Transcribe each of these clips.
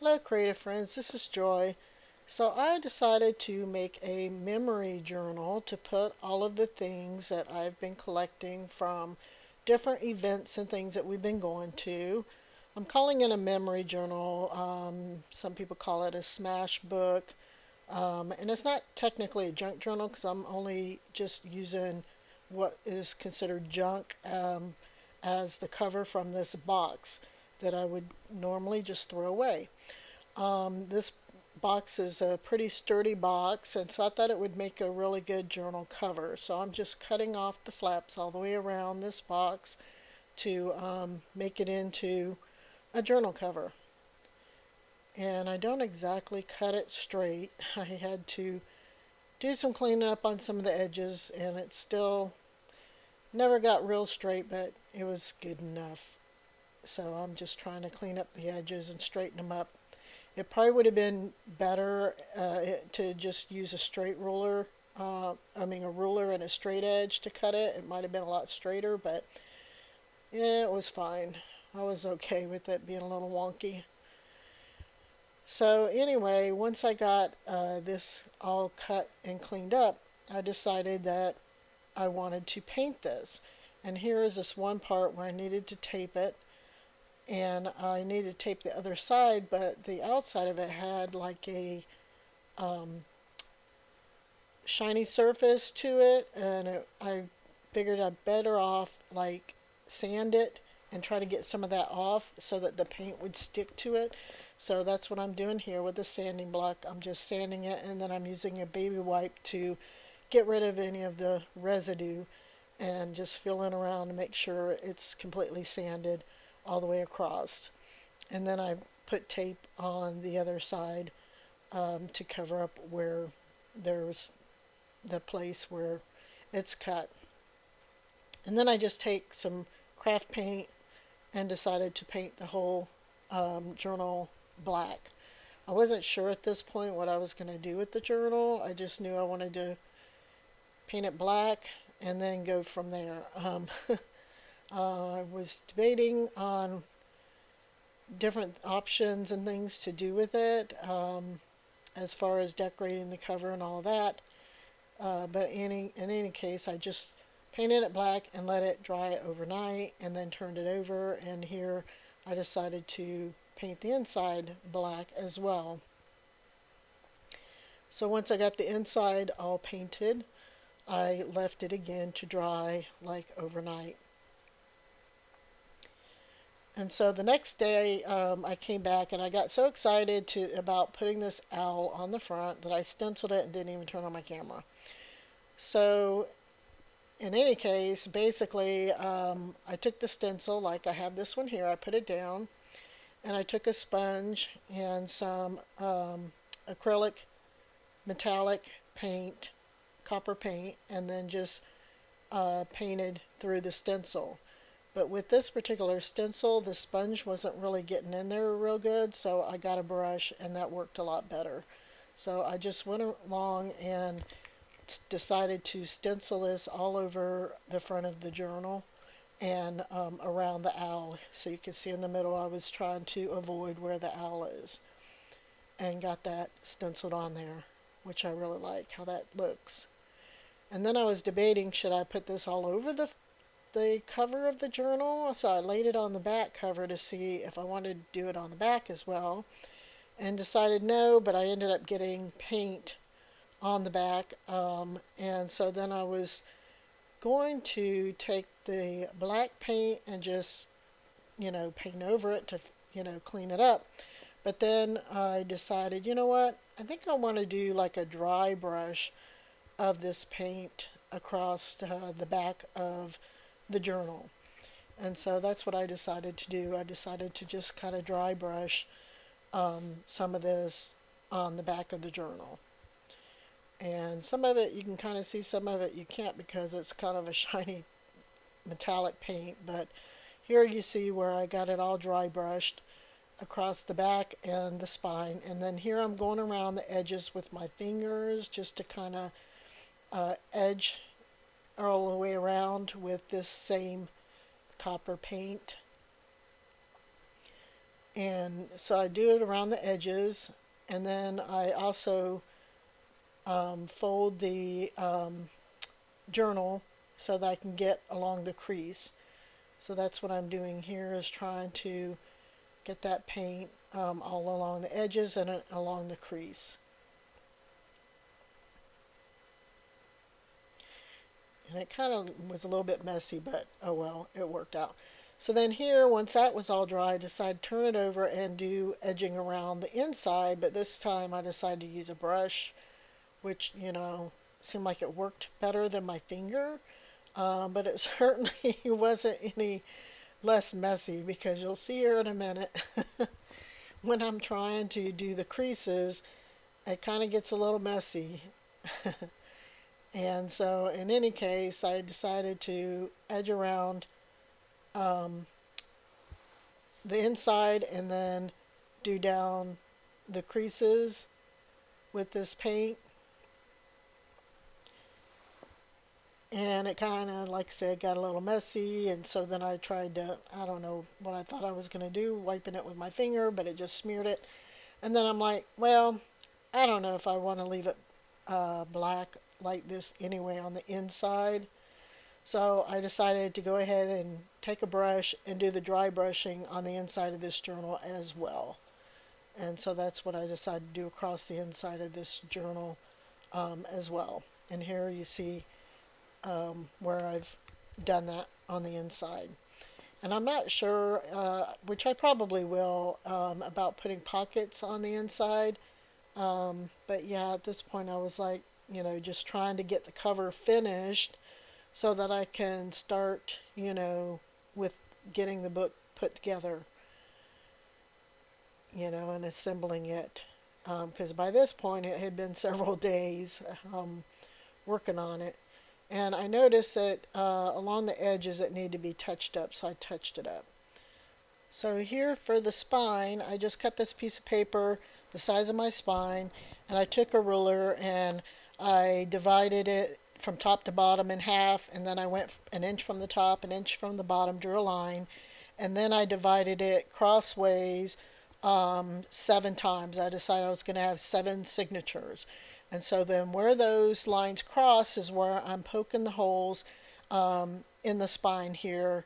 Hello creative friends, this is Joy. So I decided to make a memory journal to put all of the things that I've been collecting from different events and things that we've been going to. I'm calling it a memory journal. Some people call it a smash book. And it's not technically a junk journal because I'm only just using what is considered junk as the cover from this box that I would normally just throw away. This box is a pretty sturdy box, and so I thought it would make a really good journal cover. So I'm just cutting off the flaps all the way around this box to make it into a journal cover. And I don't exactly cut it straight. I had to do some cleaning up on some of the edges, and it still never got real straight, but it was good enough. So I'm just trying to clean up the edges and straighten them up. It probably would have been better to just use a straight ruler. A ruler and a straight edge to cut it. It might have been a lot straighter, but yeah, it was fine. I was okay with it being a little wonky. So anyway, once I got this all cut and cleaned up, I decided that I wanted to paint this. And here is this one part where I needed to tape it, and I needed to tape the other side, but the outside of it had like a um, shiny surface to it, and I figured I'd better off like sand it and try to get some of that off so that the paint would stick to it. So that's what I'm doing here with the sanding block. I'm just sanding it, and then I'm using a baby wipe to get rid of any of the residue and just feeling around to make sure it's completely sanded all the way across. And then I put tape on the other side to cover up where there's the place where it's cut. And then I just take some craft paint and decided to paint the whole journal black. I wasn't sure at this point what I was going to do with the journal. I just knew I wanted to paint it black and then go from there. I was debating on different options and things to do with it as far as decorating the cover and all that. But in any case, I just painted it black and let it dry overnight and then turned it over. And here I decided to paint the inside black as well. So once I got the inside all painted, I left it again to dry like overnight. And so the next day, I came back and I got so excited about putting this owl on the front that I stenciled it and didn't even turn on my camera. So in any case, basically, I took the stencil, like I have this one here, I put it down, and I took a sponge and some acrylic metallic paint, copper paint, and then just painted through the stencil. But with this particular stencil, the sponge wasn't really getting in there real good, so I got a brush and that worked a lot better. So I just went along and decided to stencil this all over the front of the journal and around the owl. So you can see in the middle I was trying to avoid where the owl is and got that stenciled on there, which I really like how that looks. And then I was debating, should I put this all over the cover of the journal? So I laid it on the back cover to see if I wanted to do it on the back as well, and decided no, but I ended up getting paint on the back. And so then I was going to take the black paint and just, paint over it to, clean it up. But then I decided, you know what? I think I want to do like a dry brush of this paint across the back of the journal. And so that's what I decided to do. I decided to just kind of dry brush some of this on the back of the journal. And some of it you can kind of see, some of it you can't because it's kind of a shiny metallic paint. But here you see where I got it all dry brushed across the back and the spine. And then here I'm going around the edges with my fingers just to kind of edge all the way around with this same copper paint. And so I do it around the edges, and then I also fold the journal so that I can get along the crease. So that's what I'm doing here, is trying to get that paint all along the edges and along the crease. And it kind of was a little bit messy, but oh well, it worked out. So then here, once that was all dry, I decided to turn it over and do edging around the inside, but this time I decided to use a brush, which, seemed like it worked better than my finger. But it certainly wasn't any less messy, because you'll see here in a minute when I'm trying to do the creases, it kind of gets a little messy. And so, in any case, I decided to edge around um, the inside and then do down the creases with this paint. And it kind of, like I said, got a little messy. And so then I tried to, I don't know what I thought I was going to do, wiping it with my finger, but it just smeared it. And then I'm like, well, I don't know if I want to leave it black like this anyway on the inside. So I decided to go ahead and take a brush and do the dry brushing on the inside of this journal as well. And so that's what I decided to do across the inside of this journal as well. And here you see where I've done that on the inside. And I'm not sure, which I probably will, about putting pockets on the inside. But yeah, at this point I was like, just trying to get the cover finished so that I can start, with getting the book put together, and assembling it. Because by this point it had been several days working on it. And I noticed that along the edges it needed to be touched up, so I touched it up. So here for the spine, I just cut this piece of paper the size of my spine, and I took a ruler and I divided it from top to bottom in half, and then I went an inch from the top, an inch from the bottom, drew a line, and then I divided it crossways 7 times. I decided I was going to have 7 signatures. And so then where those lines cross is where I'm poking the holes in the spine here,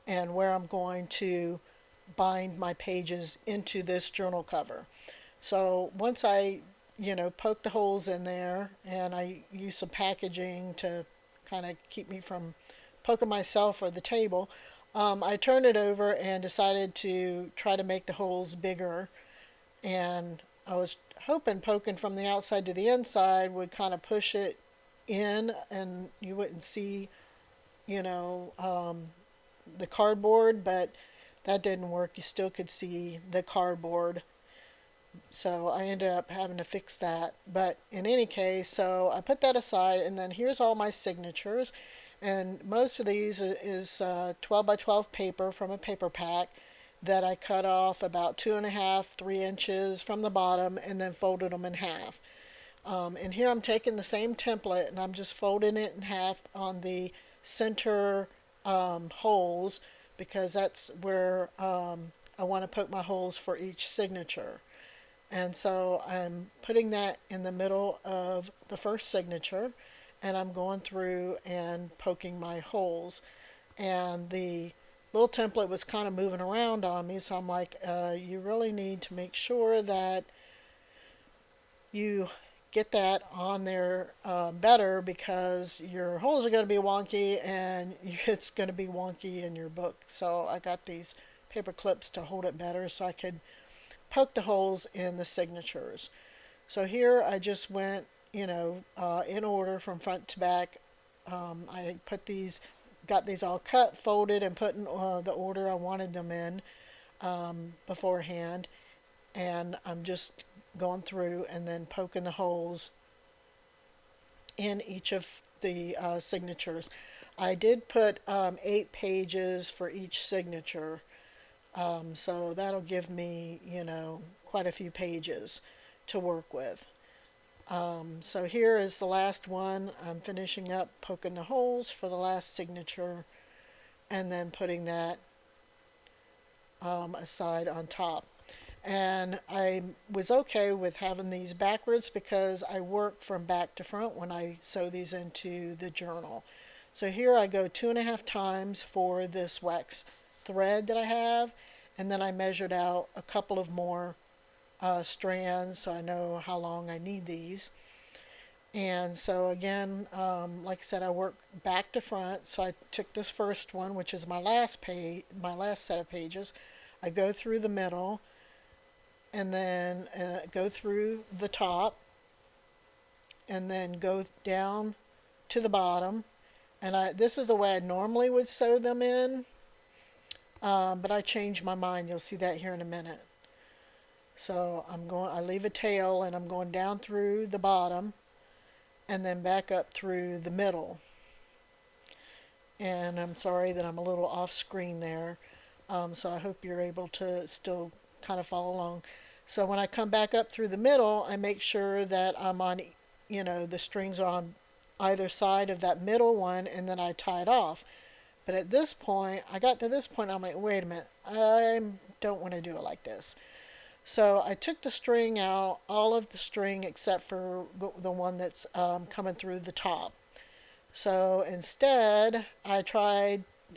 and where I'm going to bind my pages into this journal cover. So once I, poke the holes in there, and I use some packaging to kind of keep me from poking myself or the table, I turned it over and decided to try to make the holes bigger. And I was hoping poking from the outside to the inside would kind of push it in, and you wouldn't see, you know, the cardboard, but that didn't work. You still could see the cardboard. So I ended up having to fix that. But in any case, so I put that aside, and then here's all my signatures. And most of these is 12 by 12 paper from a paper pack that I cut off about 2.5, 3 inches from the bottom, and then folded them in half. And here I'm taking the same template and I'm just folding it in half on the center holes, because that's where I want to poke my holes for each signature. And so I'm putting that in the middle of the first signature, and I'm going through and poking my holes. And the little template was kind of moving around on me, so I'm like, you really need to make sure that you get that on there better, because your holes are going to be wonky and it's going to be wonky in your book. So I got these paper clips to hold it better so I could poke the holes in the signatures. So here I just went, in order from front to back. I got these all cut, folded, and put in the order I wanted them in beforehand. And I'm just going through and then poking the holes in each of the signatures. I did put 8 pages for each signature, so that'll give me, quite a few pages to work with. So here is the last one. I'm finishing up poking the holes for the last signature, and then putting that aside on top. And I was okay with having these backwards because I work from back to front when I sew these into the journal. So here I go 2.5 times for this wax thread that I have, and then I measured out a couple of more strands so I know how long I need these. And so again, like I said, I work back to front. So I took this first one, which is my last page, my last set of pages. I go through the middle, and then go through the top, and then go down to the bottom. And this is the way I normally would sew them in, but I changed my mind. You'll see that here in a minute. So I leave a tail, and I'm going down through the bottom, and then back up through the middle. And I'm sorry that I'm a little off screen there. So I hope you're able to still kind of follow along. So when I come back up through the middle, I make sure that I'm on, the strings are on either side of that middle one, and then I tie it off. But at this point, I got to this point, I'm like, wait a minute, I don't want to do it like this. So I took the string out, all of the string except for the one that's coming through the top. So instead, I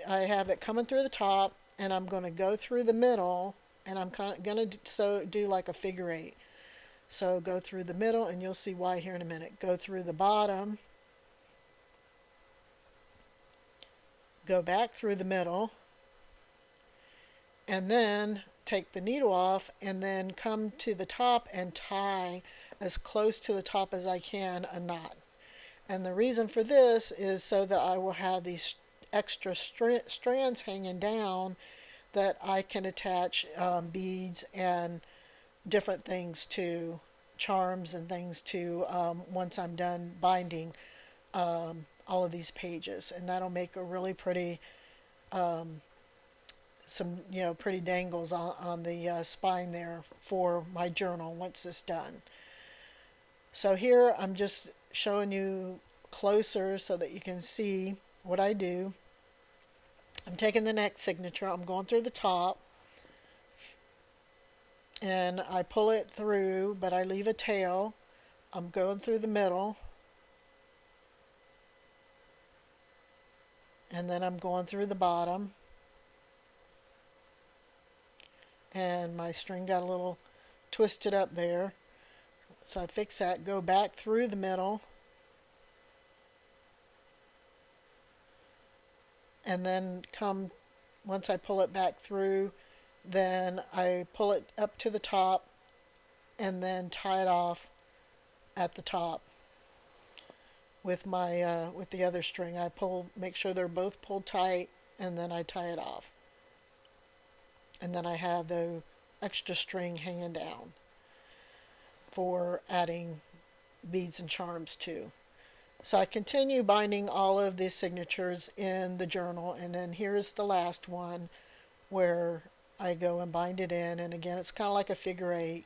have it coming through the top, and I'm going to go through the middle, and I'm going to do like a figure eight. So go through the middle, and you'll see why here in a minute. Go through the bottom, go back through the middle, and then take the needle off, and then come to the top and tie as close to the top as I can a knot. And the reason for this is so that I will have these extra strands hanging down that I can attach beads and different things to, charms and things to, once I'm done binding all of these pages. And that'll make a really pretty, pretty dangles on the spine there for my journal once it's done. So here I'm just showing you closer so that you can see what I do. I'm taking the neck signature, I'm going through the top, and I pull it through, but I leave a tail. I'm going through the middle, and then I'm going through the bottom, and my string got a little twisted up there, so I fix that, go back through the middle, and then once I pull it back through, then I pull it up to the top and then tie it off at the top with with the other string. Make sure they're both pulled tight, and then I tie it off. And then I have the extra string hanging down for adding beads and charms to. So I continue binding all of these signatures in the journal, and then here's the last one where I go and bind it in, and again it's kind of like a figure eight,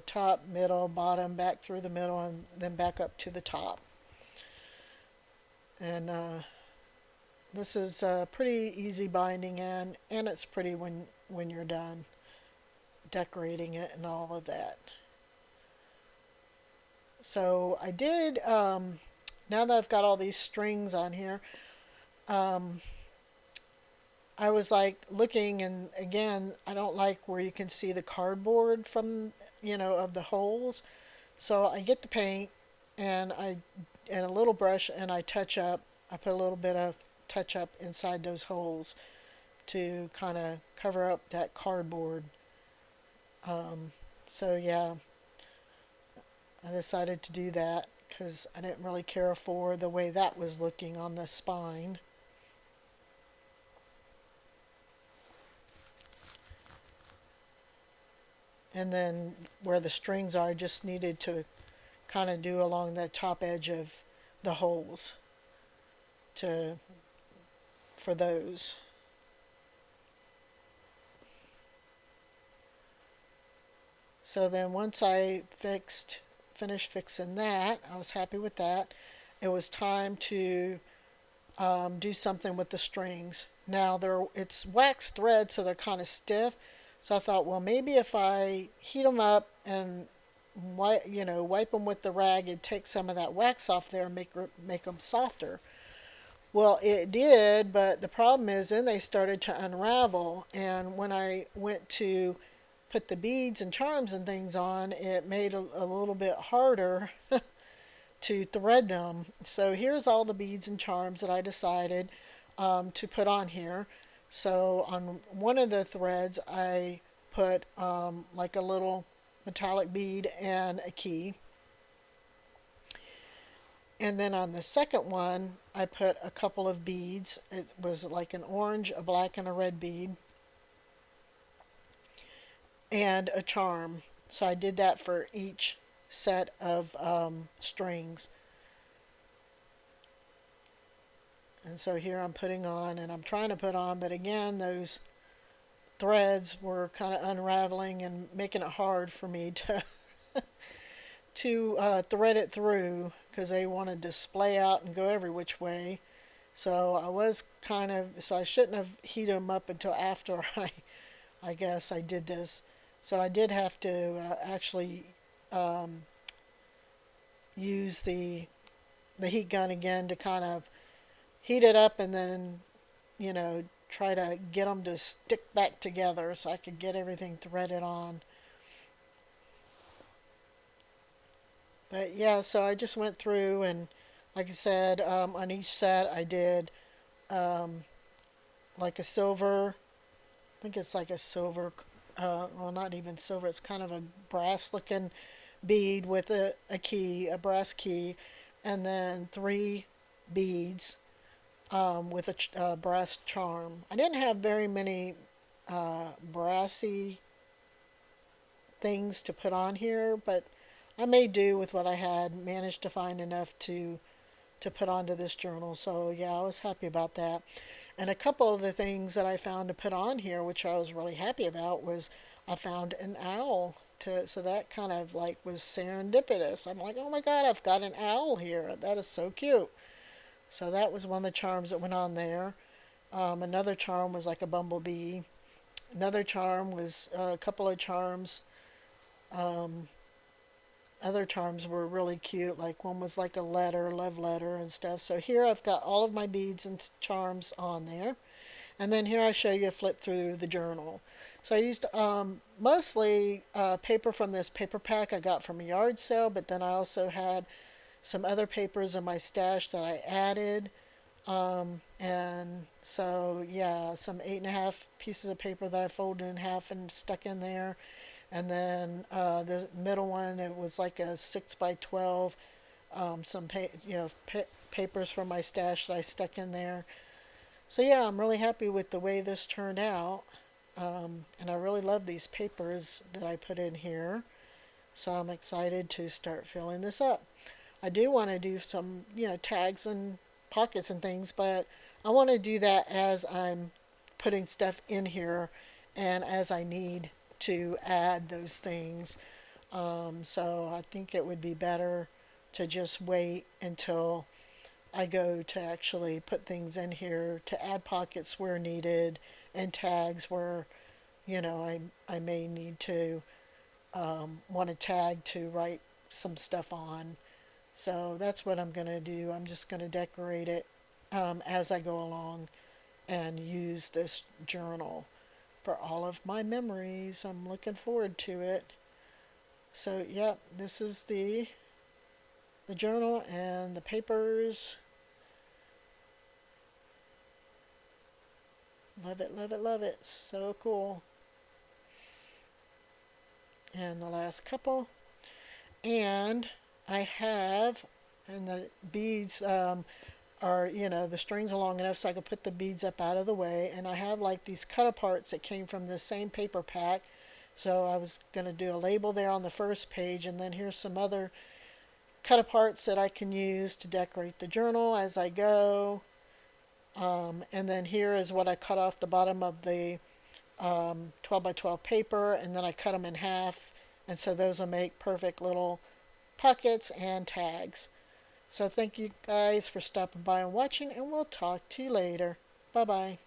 top, middle, bottom, back through the middle, and then back up to the top. And this is pretty easy binding, and it's pretty when you're done decorating it and all of that. So I did, now that I've got all these strings on here, I was like looking, and again, I don't like where you can see the cardboard from, of the holes. So I get the paint, and a little brush, and I put a little bit of touch up inside those holes to kind of cover up that cardboard. So yeah, I decided to do that because I didn't really care for the way that was looking on the spine. And then where the strings are, I just needed to kind of do along the top edge of the holes for those. So then once I finished fixing that, I was happy with that. It was time to do something with the strings. Now it's wax thread, so they're kind of stiff. So I thought, well, maybe if I heat them up and wipe them with the rag, and take some of that wax off there and make them softer. Well, it did, but the problem is then they started to unravel, and when I went to put the beads and charms and things on, it made a little bit harder to thread them. So here's all the beads and charms that I decided to put on here. So on one of the threads, I put like a little metallic bead and a key. And then on the second one, I put a couple of beads. It was like an orange, a black, and a red bead, and a charm. So I did that for each set of strings. And so here I'm putting on, and I'm trying to put on, but again, those threads were kind of unraveling and making it hard for me to thread it through because they wanted to splay out and go every which way. So I shouldn't have heated them up until after I guess I did this. So I did have to actually um, use the heat gun again to kind of heat it up and then, try to get them to stick back together so I could get everything threaded on. But yeah, so I just went through and, like I said, on each set I did um, like a silver, I think it's like a silver, well, not even silver, it's kind of a brass looking bead with a key, a brass key, and then three beads with a brass charm. I didn't have very many brassy things to put on here, but I made do with what I had, managed to find enough to put onto this journal. So yeah, I was happy about that. And a couple of the things that I found to put on here, which I was really happy about, was I found an owl. So that kind of like was serendipitous. I'm like, oh my God, I've got an owl here. That is so cute. So that was one of the charms that went on there. Another charm was like a bumblebee. Another charm was a couple of charms. Um, Other charms were really cute. Like one was like a letter, love letter and stuff. So here I've got all of my beads and charms on there. And then here I show you a flip through the journal. So I used mostly paper from this paper pack I got from a yard sale, but then I also had some other papers in my stash that I added. And so, yeah, some 8.5 pieces of paper that I folded in half and stuck in there. And then the middle one, it was like a 6 by 12. Some papers from my stash that I stuck in there. So yeah, I'm really happy with the way this turned out. And I really love these papers that I put in here. So I'm excited to start filling this up. I do want to do some, tags and pockets and things, but I want to do that as I'm putting stuff in here and as I need to add those things. So I think it would be better to just wait until I go to actually put things in here to add pockets where needed and tags where, I may need to want a tag to write some stuff on. So that's what I'm going to do. I'm just going to decorate it as I go along and use this journal for all of my memories. I'm looking forward to it. So, yep, this is the journal and the papers. Love it, love it, love it. So cool. And the last couple. And I have, and the beads are, the strings are long enough so I could put the beads up out of the way. And I have like these cut aparts that came from this same paper pack. So I was going to do a label there on the first page. And then here's some other cut aparts that I can use to decorate the journal as I go. And then here is what I cut off the bottom of the 12 by 12 paper, and then I cut them in half, and so those will make perfect little pockets and tags. So thank you guys for stopping by and watching, and we'll talk to you later. Bye bye.